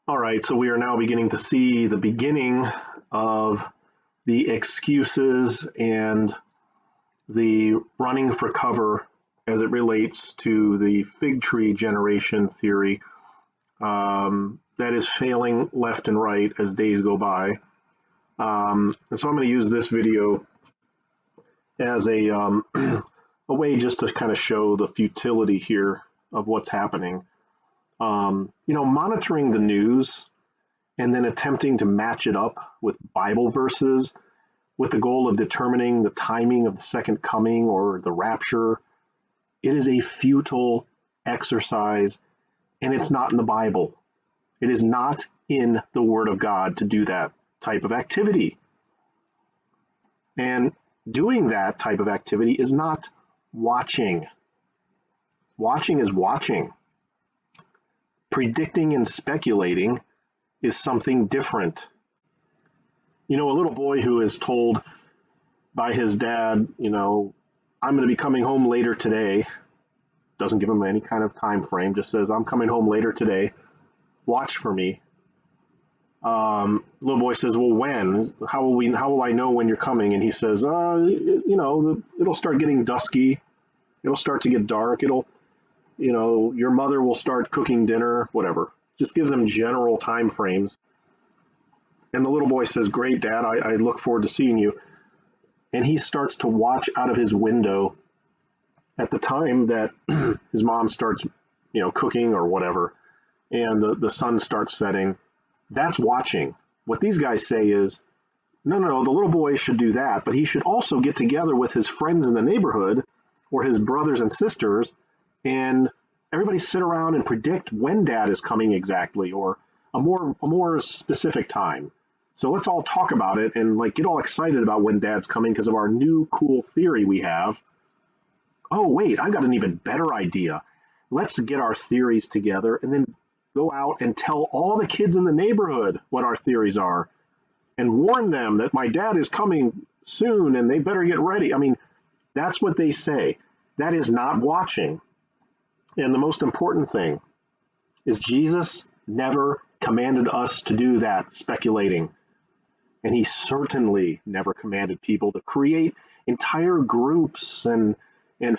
All right, so we are now beginning to see the beginning of the excuses and the running for cover as it relates to the fig tree generation theory that is failing left and right as days go by. And so I'm going to use this video as a way just to kind of show the futility here of what's happening. Monitoring the news and then attempting to match it up with Bible verses with the goal of determining the timing of the second coming or the rapture, it is a futile exercise, and it's not in the Bible. It is not in the Word of God to do that type of activity. And doing that type of activity is not watching. Watching is watching. Predicting and speculating is something different. A little boy who is told by his dad, I'm going to be coming home later today, doesn't give him any kind of time frame, just says, I'm coming home later today, watch for me. Little boy says, well, when? How will I know when you're coming? And he says, it'll start getting dusky. It'll start to get dark. Your mother will start cooking dinner, whatever. Just gives him general time frames. And the little boy says, great, Dad, I look forward to seeing you. And he starts to watch out of his window at the time that his mom starts, cooking or whatever, and the sun starts setting. That's watching. What these guys say is, no, the little boy should do that, but he should also get together with his friends in the neighborhood or his brothers and sisters, and everybody sit around and predict when Dad is coming exactly, or a more specific time. So let's all talk about it and get all excited about when Dad's coming because of our new cool theory we have. Oh, wait, I've got an even better idea. Let's get our theories together and then go out and tell all the kids in the neighborhood what our theories are and warn them that my dad is coming soon and they better get ready. I mean, that's what they say. That is not watching. And the most important thing is Jesus never commanded us to do that, speculating. And he certainly never commanded people to create entire groups and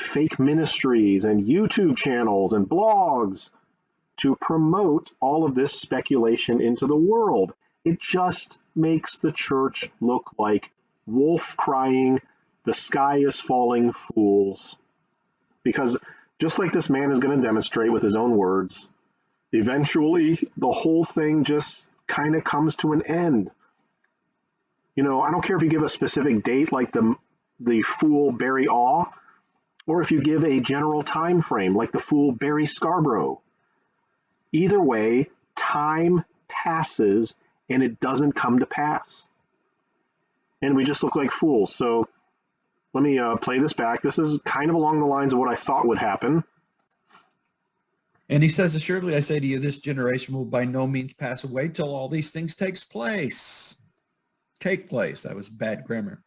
fake ministries and YouTube channels and blogs to promote all of this speculation into the world. It just makes the church look like wolf crying, the sky is falling fools. Because just like this man is going to demonstrate with his own words, eventually the whole thing just kind of comes to an end. I don't care if you give a specific date like the fool Barry Awe, or if you give a general time frame like the fool Barry Scarborough. Either way, time passes and it doesn't come to pass. And we just look like fools. So let me play this back. This is kind of along the lines of what I thought would happen. And he says, assuredly, I say to you, this generation will by no means pass away till all these things take place. Take place. That was bad grammar.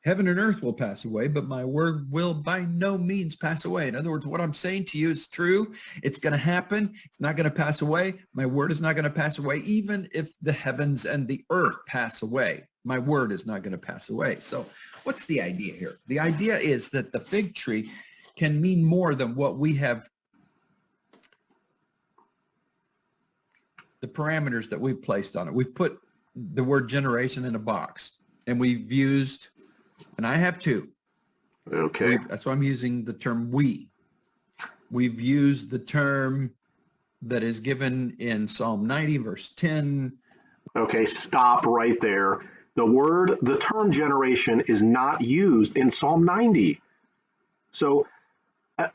Heaven and earth will pass away, but my word will by no means pass away. In other words, what I'm saying to you is true. It's going to happen. It's not going to pass away. My word is not going to pass away. Even if the heavens and the earth pass away, my word is not going to pass away. So what's the idea here? The idea is that the fig tree can mean more than what we have, the parameters that we've placed on it. We've put the word generation in a box, and we've used, and I have two. Okay. That's why I'm using the term we. We've used the term that is given in Psalm 90, verse 10. Okay, stop right there. The term generation is not used in Psalm 90. So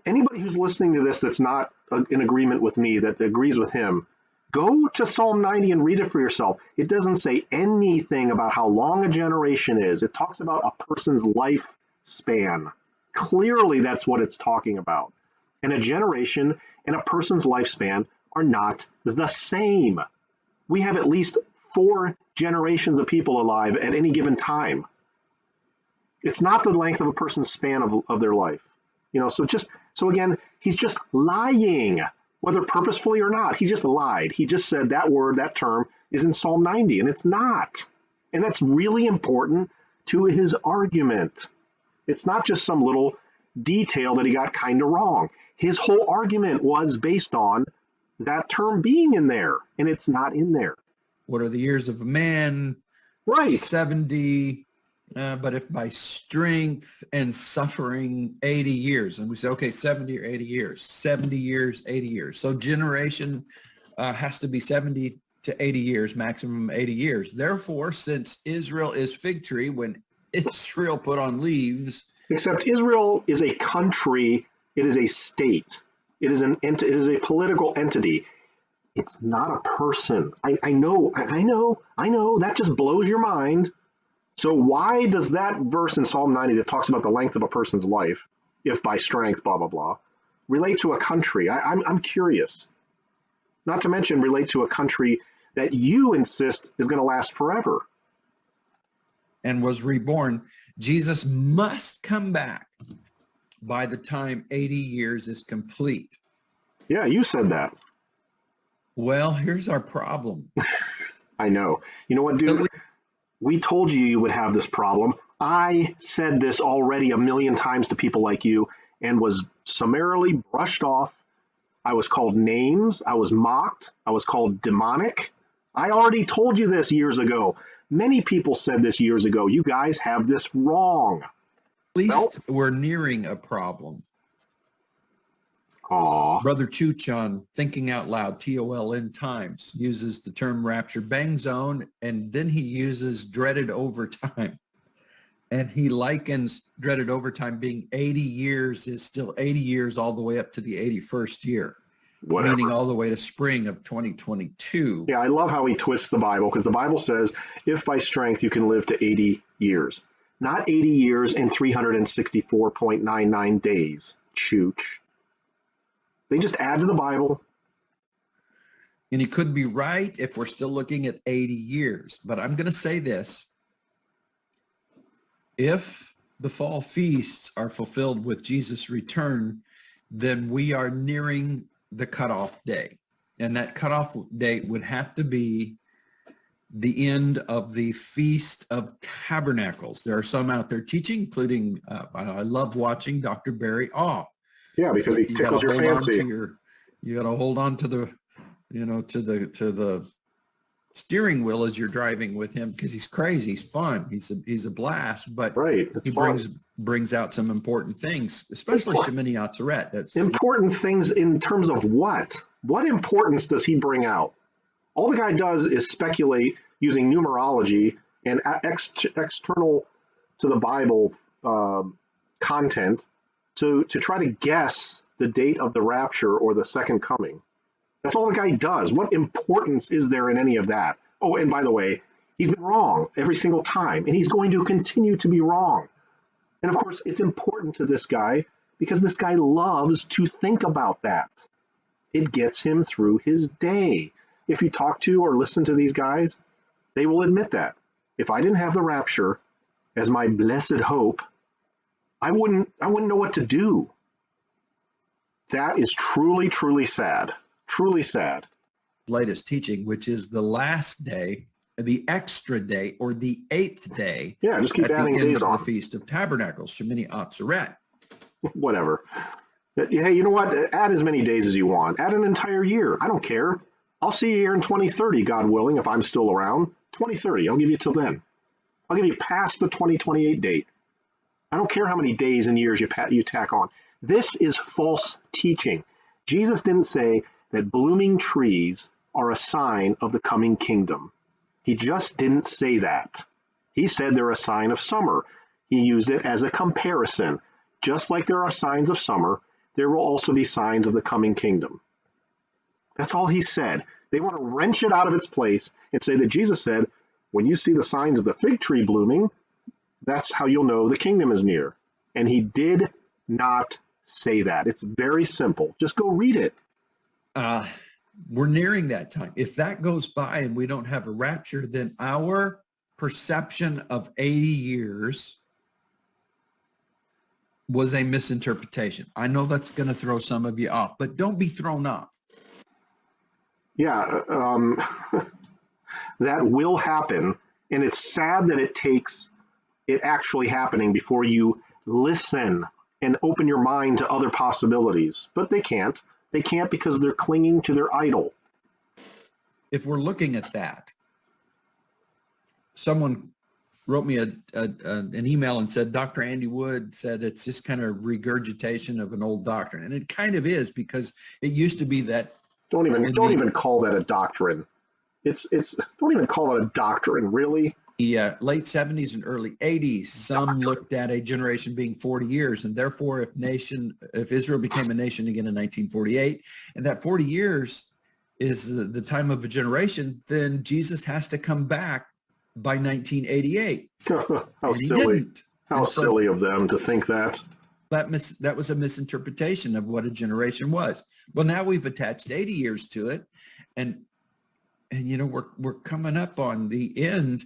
anybody who's listening to this that's not in agreement with me, that agrees with him, go to Psalm 90 and read it for yourself. It doesn't say anything about how long a generation is. It talks about a person's lifespan. Clearly, that's what it's talking about. And a generation and a person's lifespan are not the same. We have at least 4 generations of people alive at any given time. It's not the length of a person's span of their life. So again, he's just lying. whether purposefully or not. He just lied. He just said that word, that term is in Psalm 90, and it's not. And that's really important to his argument. It's not just some little detail that he got kind of wrong. His whole argument was based on that term being in there, and it's not in there. What are the years of a man? Right. 70, but if by strength and suffering 80 years, and we say, okay, 70 or 80 years, 70 years, 80 years. So generation has to be 70 to 80 years, maximum 80 years. Therefore, since Israel is fig tree, when Israel put on leaves. Except Israel is a country, it is a state, it is a political entity. It's not a person. I know, that just blows your mind. So why does that verse in Psalm 90 that talks about the length of a person's life, if by strength, blah, blah, blah, relate to a country? I'm curious. Not to mention relate to a country that you insist is going to last forever. And was reborn. Jesus must come back by the time 80 years is complete. Yeah, you said that. Well, here's our problem. I know. You know what, dude? We told you you would have this problem. I said this already a million times to people like you and was summarily brushed off. I was called names. I was mocked. I was called demonic. I already told you this years ago. Many people said this years ago. You guys have this wrong. At least we're nearing a problem. Aww. Brother Chooch on Thinking Out Loud, TOLN Times, uses the term rapture bang zone, and then he uses dreaded overtime. And he likens dreaded overtime being 80 years is still 80 years all the way up to the 81st year. Whatever. Meaning all the way to spring of 2022. Yeah, I love how he twists the Bible, because the Bible says, if by strength you can live to 80 years. Not 80 years and 364.99 days, Chooch. They just add to the Bible. And he could be right if we're still looking at 80 years. But I'm going to say this. If the fall feasts are fulfilled with Jesus' return, then we are nearing the cutoff day. And that cutoff date would have to be the end of the Feast of Tabernacles. There are some out there teaching, including, I love watching Dr. Barry Awe. Yeah, because he tickles your fancy. You got to hold on to the, to the steering wheel as you're driving with him, because he's crazy. He's fun. He's a blast. But right, he brings out some important things, especially Shemini Atzeret. That's important things in terms of what? What importance does he bring out? All the guy does is speculate using numerology and external to the Bible content to try to guess the date of the rapture or the second coming. That's all the guy does. What importance is there in any of that? Oh, and by the way, he's been wrong every single time, and he's going to continue to be wrong. And of course, it's important to this guy because this guy loves to think about that. It gets him through his day. If you talk to or listen to these guys, they will admit that. If I didn't have the rapture as my blessed hope, I wouldn't know what to do. That is truly, truly sad. Truly sad. Latest teaching, which is the last day, the extra day, or the 8th day. Yeah, just keep adding days on. The Feast of Tabernacles, Shemini Atzeret. Whatever. Hey, you know what? Add as many days as you want. Add an entire year. I don't care. I'll see you here in 2030, God willing, if I'm still around. 2030. I'll give you till then. I'll give you past the 2028 date. I don't care how many days and years you tack on. This is false teaching. Jesus didn't say that blooming trees are a sign of the coming kingdom. He just didn't say that. He said they're a sign of summer. He used it as a comparison. Just like there are signs of summer, there will also be signs of the coming kingdom. That's all he said. They want to wrench it out of its place and say that Jesus said, when you see the signs of the fig tree blooming, that's how you'll know the kingdom is near. And he did not say that. It's very simple. Just go read it. We're nearing that time. If that goes by and we don't have a rapture, then our perception of 80 years was a misinterpretation. I know that's going to throw some of you off, but don't be thrown off. Yeah, that will happen. And it's sad that it takes it actually happening before you listen and open your mind to other possibilities. But they can't. They can't because they're clinging to their idol. If we're looking at that, someone wrote me an email and said, Dr. Andy Wood said it's just kind of regurgitation of an old doctrine. And it kind of is, because it used to be that. Don't even call that a doctrine. It's don't even call it a doctrine, really. The late 70s and early 80s, some looked at a generation being 40 years, and therefore if Israel became a nation again in 1948, and that 40 years is the time of a generation, then Jesus has to come back by 1988. How silly! How silly of them to think that. That was a misinterpretation of what a generation was. Well, now we've attached 80 years to it, and we're coming up on the end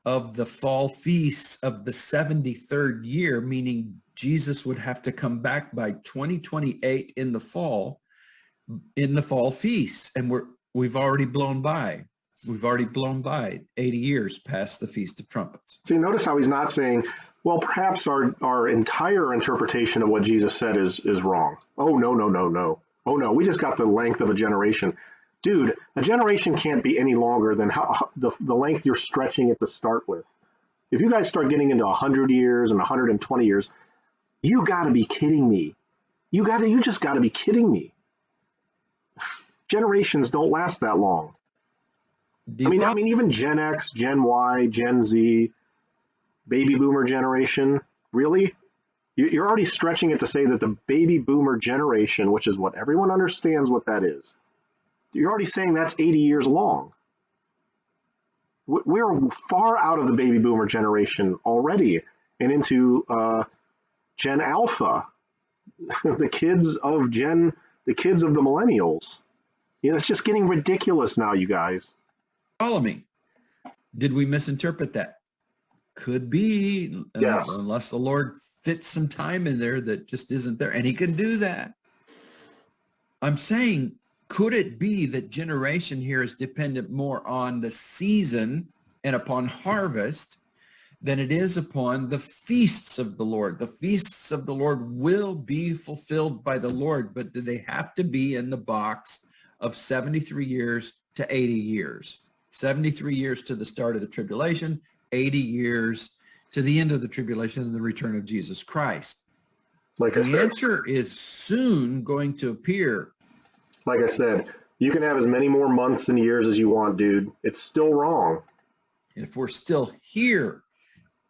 of the fall feasts of the 73rd year, meaning Jesus would have to come back by 2028 in the fall feasts. And we've already blown by 80 years past the Feast of Trumpets. So you notice how he's not saying, well, perhaps our entire interpretation of what Jesus said is wrong. Oh, no. Oh, no, we just got the length of a generation. Dude, a generation can't be any longer than the length you're stretching it to start with. If you guys start getting into 100 years and 120 years, you got to be kidding me. You just got to be kidding me. Generations don't last that long. I mean, even Gen X, Gen Y, Gen Z, baby boomer generation, really? You're already stretching it to say that the baby boomer generation, which is what everyone understands what that is, you're already saying that's 80 years long. We're far out of the baby boomer generation already and into Gen Alpha, the kids of the millennials. It's just getting ridiculous now, you guys. Follow me. Did we misinterpret that? Could be, yes. Unless the Lord fits some time in there that just isn't there, and he can do that. I'm saying, could it be that generation here is dependent more on the season and upon harvest than it is upon the feasts of the Lord? The feasts of the Lord will be fulfilled by the Lord, but do they have to be in the box of 73 years to 80 years? 73 years to the start of the tribulation, 80 years to the end of the tribulation and the return of Jesus Christ. The answer is soon going to appear. Like I said, you can have as many more months and years as you want, dude. It's still wrong. If we're still here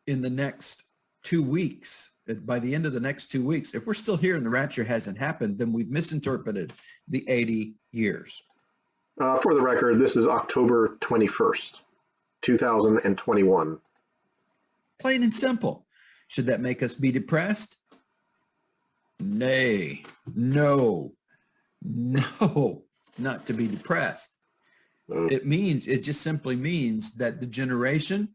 in the next 2 weeks, by the end of the next 2 weeks, if we're still here and the rapture hasn't happened, then we've misinterpreted the 80 years. For the record, this is October 21st, 2021. Plain and simple. Should that make us be depressed? Nay, no, not to be depressed. It just simply means that the generation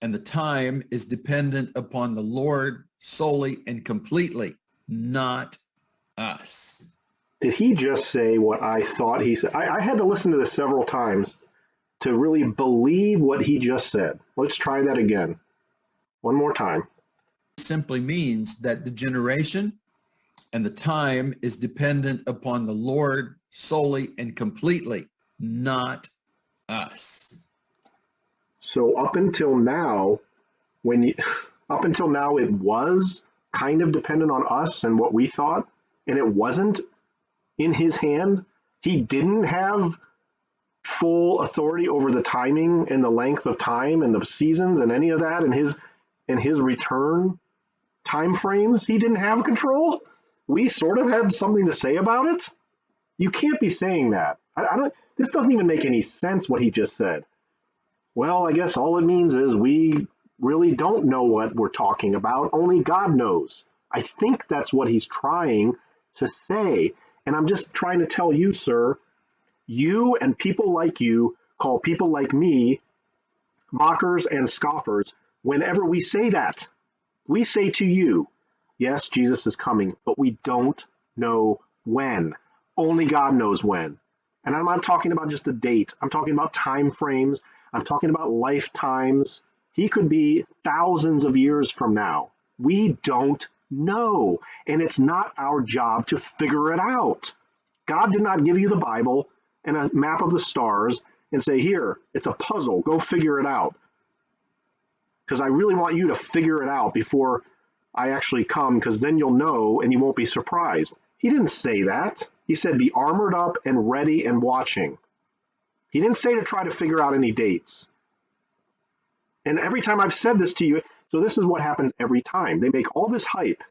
and the time is dependent upon the Lord solely and completely, not us. Did he just say what I thought he said? I had to listen to this several times to really believe what he just said. Let's try that again. One more time. It simply means that the generation and the time is dependent upon the Lord solely and completely, not us. So up until now, it was kind of dependent on us and what we thought, and it wasn't in his hand. He didn't have full authority over the timing and the length of time and the seasons and any of that, and his return time frames. He didn't have control. We sort of had something to say about it. You can't be saying that. This doesn't even make any sense what he just said. Well, I guess all it means is we really don't know what we're talking about. Only God knows. I think that's what he's trying to say. And I'm just trying to tell you, sir, you and people like you call people like me mockers and scoffers whenever we say that. We say to you, yes, Jesus is coming, but we don't know when. Only God knows when. And I'm not talking about just a date. I'm talking about time frames. I'm talking about lifetimes. He could be thousands of years from now. We don't know. And it's not our job to figure it out. God did not give you the Bible and a map of the stars and say, here, it's a puzzle. Go figure it out. Because I really want you to figure it out before I actually come, because then you'll know and you won't be surprised. He didn't say that. He said, be armored up and ready and watching. He didn't say to try to figure out any dates. And every time I've said this to you, so this is what happens every time. They make all this hype.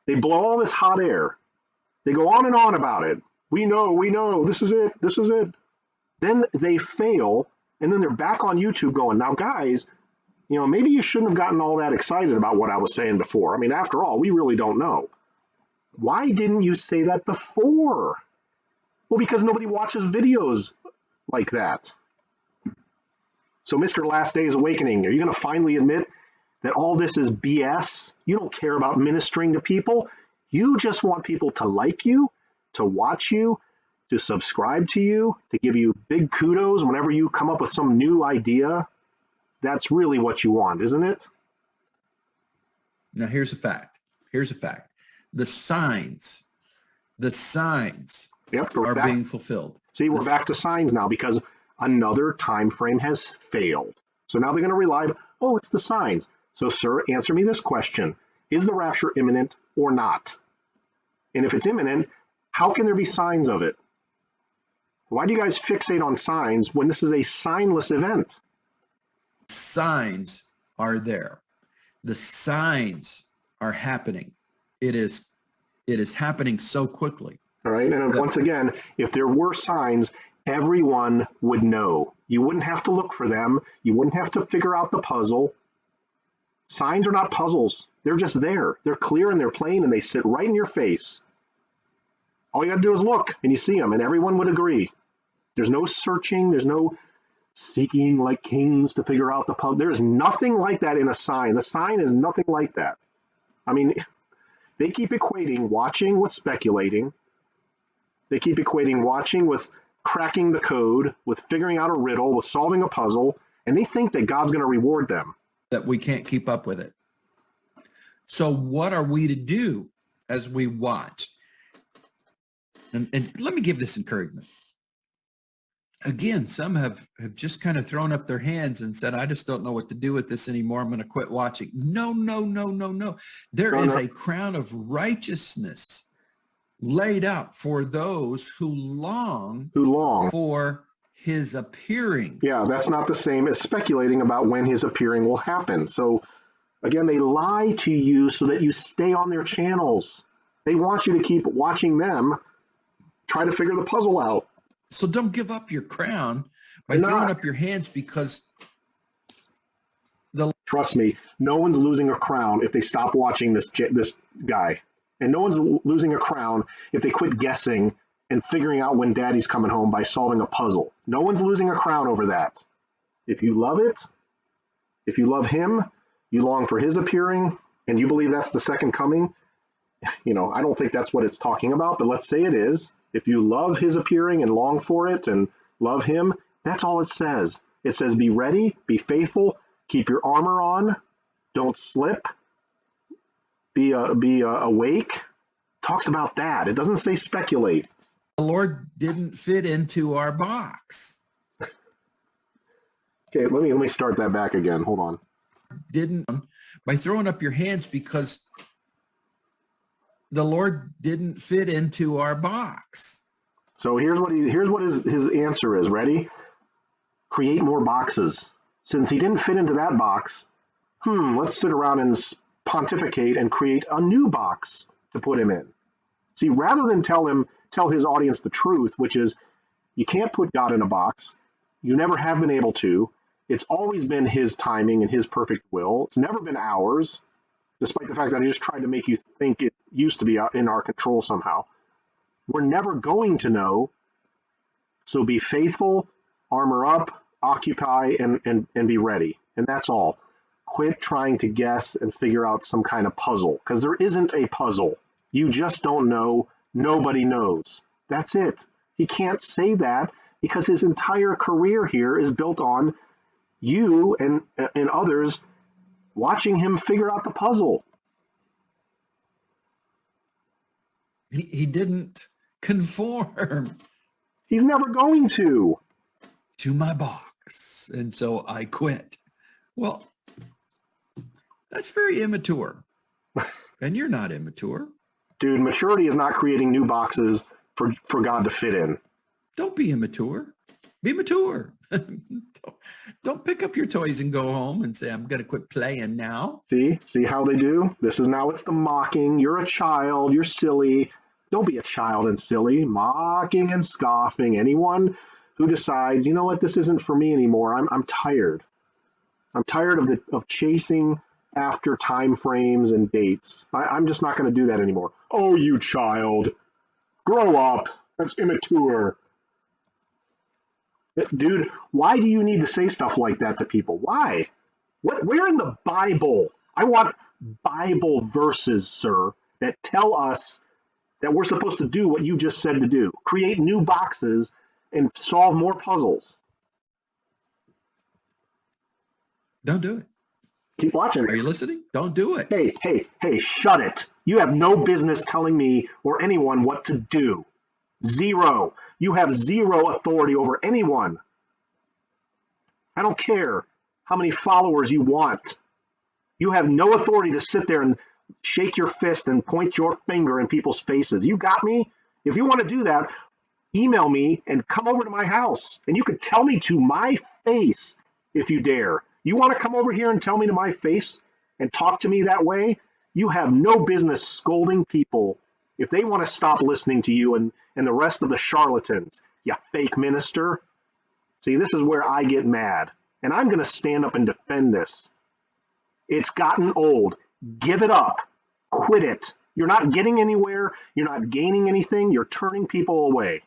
They blow all this hot air. They go on and on about it. We know, this is it. Then they fail, and then they're back on YouTube going, now guys, maybe you shouldn't have gotten all that excited about what I was saying before. I mean, after all, we really don't know. Why didn't you say that before? Well, because nobody watches videos like that. So, Mr. Last Days Awakening, are you going to finally admit that all this is BS? You don't care about ministering to people. You just want people to like you, to watch you, to subscribe to you, to give you big kudos whenever you come up with some new idea. That's really what you want, isn't it? Now, here's a fact. The signs are being fulfilled. See, we're back to signs now because another time frame has failed. So now they're going to rely on, it's the signs. So, sir, answer me this question. Is the rapture imminent or not? And if it's imminent, how can there be signs of it? Why do you guys fixate on signs when this is a signless event? Signs are there. The signs are happening. It is happening so quickly. All right. And once again, if there were signs, everyone would know. You wouldn't have to look for them. You wouldn't have to figure out the puzzle. Signs are not puzzles. They're just there. They're clear and they're plain and they sit right in your face. All you got to do is look and you see them, and everyone would agree. There's no searching. There's no seeking like kings to figure out the puzzle. There's nothing like that in a sign. The sign is nothing like that. I mean, they keep equating watching with speculating. They keep equating watching with cracking the code, with figuring out a riddle, with solving a puzzle, and they think that God's going to reward them. That we can't keep up with it. So what are we to do as we watch? And let me give this encouragement. Again, some have just kind of thrown up their hands and said, I just don't know what to do with this anymore. I'm going to quit watching. No. There is a crown of righteousness laid out for those who long for his appearing. Yeah, that's not the same as speculating about when his appearing will happen. So again, they lie to you so that you stay on their channels. They want you to keep watching them try to figure the puzzle out. So don't give up your crown by throwing up your hands because Trust me, no one's losing a crown if they stop watching this guy. And no one's losing a crown if they quit guessing and figuring out when daddy's coming home by solving a puzzle. No one's losing a crown over that. If you love it, if you love him, you long for his appearing, and you believe that's the second coming, I don't think that's what it's talking about, but let's say it is. If you love his appearing and long for it and love him, that's all it says. It says be ready, be faithful, keep your armor on, don't slip, be awake. Talks about that. It doesn't say speculate. The Lord didn't fit into our box. Okay, let me start that back again. Hold on. Didn't by throwing up your hands because the Lord didn't fit into our box. So here's what his answer is. Ready? Create more boxes. Since he didn't fit into that box, let's sit around and pontificate and create a new box to put him in. See, rather than tell his audience the truth, which is you can't put God in a box. You never have been able to. It's always been his timing and his perfect will. It's never been ours, despite the fact that I just tried to make you think it used to be in our control somehow. We're never going to know. So be faithful, armor up, occupy, and be ready. And that's all. Quit trying to guess and figure out some kind of puzzle, because there isn't a puzzle. You just don't know. Nobody knows. That's it. He can't say that because his entire career here is built on you and others watching him figure out the puzzle. He didn't conform He's never going to my box. And so I quit. Well, that's very immature. And you're not immature. Dude, maturity is not creating new boxes for God to fit in. Don't be immature. Be mature. Don't pick up your toys and go home and say, I'm going to quit playing now. See how they do? This is now it's the mocking. You're a child. You're silly. Don't be a child and silly. Mocking and scoffing. Anyone who decides, you know what, this isn't for me anymore. I'm tired. I'm tired of chasing after time frames and dates. I'm just not going to do that anymore. Oh, you child. Grow up. That's immature. Dude, why do you need to say stuff like that to people? Why? Where in the Bible? I want Bible verses, sir, that tell us that we're supposed to do what you just said to do. Create new boxes and solve more puzzles. Don't do it. Keep watching. Are you listening? Don't do it. Hey, shut it. You have no business telling me or anyone what to do. Zero. You have zero authority over anyone. I don't care how many followers you want. You have no authority to sit there and shake your fist and point your finger in people's faces. You got me? If you want to do that, email me and come over to my house. And you could tell me to my face if you dare. You want to come over here and tell me to my face and talk to me that way? You have no business scolding people if they want to stop listening to you and the rest of the charlatans, you fake minister. See, this is where I get mad. And I'm going to stand up and defend this. It's gotten old. Give it up. Quit it. You're not getting anywhere. You're not gaining anything. You're turning people away.